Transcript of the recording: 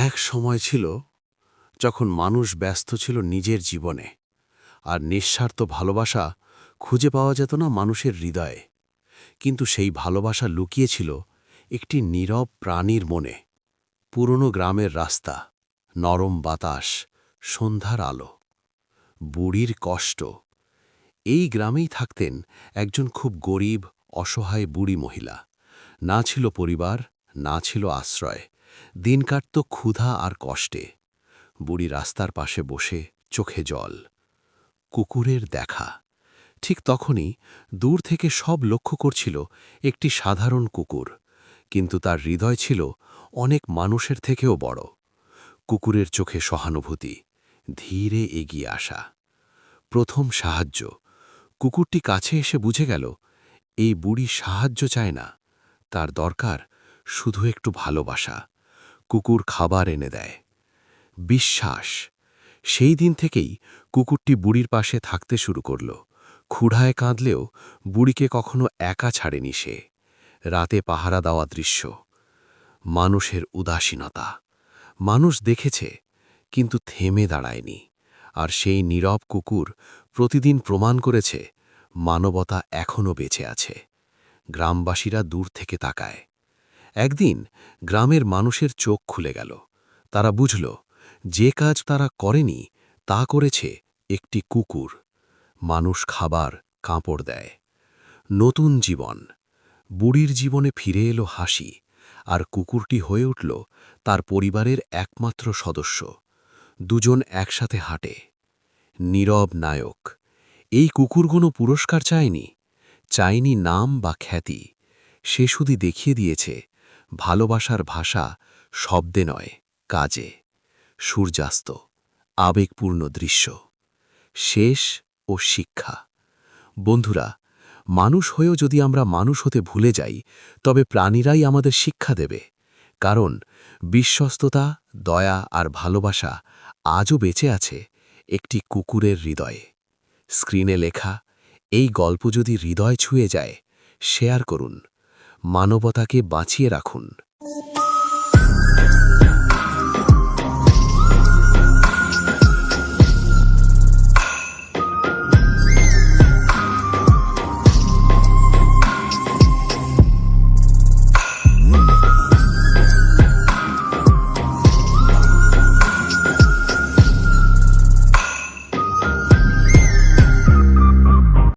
এক সময় ছিল যখন মানুষ ব্যস্ত ছিল নিজের জীবনে, আর নিঃস্বার্থ ভালোবাসা খুঁজে পাওয়া যেত না মানুষের হৃদয়ে। কিন্তু সেই ভালোবাসা লুকিয়েছিল একটি নীরব প্রাণীর মনে। পুরনো গ্রামের রাস্তা, নরম বাতাস, সন্ধ্যার আলো, বুড়ির কষ্ট। এই গ্রামেই থাকতেন একজন খুব গরিব, অসহায় বুড়ি মহিলা। না ছিল পরিবার, না ছিল আশ্রয়। দিন কাটত ক্ষুধা আর কষ্টে। বুড়ি রাস্তার পাশে বসে, চোখে জল। কুকুরের দেখা। ঠিক তখনই দূর থেকে সব লক্ষ্য করছিল একটি সাধারণ কুকুর, কিন্তু তার হৃদয় ছিল অনেক মানুষের থেকেও বড়। কুকুরের চোখে সহানুভূতি, ধীরে এগিয়ে আসা। প্রথম সাহায্য। কুকুরটি কাছে এসে বুঝে গেল এই বুড়ি সাহায্য চায় না, তার দরকার শুধু একটু ভালোবাসা। কুকুর খাবার এনে দেয়। বিশ্বাস। সেই দিন থেকেই কুকুরটি বুড়ির পাশে থাকতে শুরু করল। ক্ষুধায় কাঁদলেও বুড়িকে কখনো একা ছাড়েনি সে। রাতে পাহারা দেওয়া দৃশ্য, মানুষের উদাসীনতা। মানুষ দেখেছে, কিন্তু থেমে দাঁড়ায়নি। আর সেই নীরব কুকুর প্রতিদিন প্রমাণ করেছে মানবতা এখনও বেঁচে আছে। গ্রামবাসীরা দূর থেকে তাকায়। একদিন গ্রামের মানুষের চোখ খুলে গেল। তারা বুঝল, যে কাজ তারা করেনি তা করেছে একটি কুকুর। মানুষ খাবার, কাপড় দেয়। নতুন জীবন। বুড়ির জীবনে ফিরে এলো হাসি, আর কুকুরটি হয়ে উঠল তার পরিবারের একমাত্র সদস্য। দুজন একসাথে হাঁটে। নীরব নায়ক। এই কুকুর কোনো পুরস্কার চায়নি, চায়নি নাম বা খ্যাতি। সে শুধু দেখিয়ে দিয়েছে ভালোবাসার ভাষা শব্দে নয়, কাজে। সূর্যাস্ত, আবেগপূর্ণ দৃশ্য। শেষ ও শিক্ষা। বন্ধুরা, মানুষ হয়েও যদি আমরা মানুষ হতে ভুলে যাই, তবে প্রাণীরাই আমাদের শিক্ষা দেবে। কারণ বিশ্বস্ততা, দয়া আর ভালোবাসা আজও বেঁচে আছে একটি কুকুরের হৃদয়ে। স্ক্রিনে লেখা এই গল্প যদি হৃদয় ছুঁয়ে যায়, শেয়ার করুন। মানবতাকে বাঁচিয়ে রাখুন।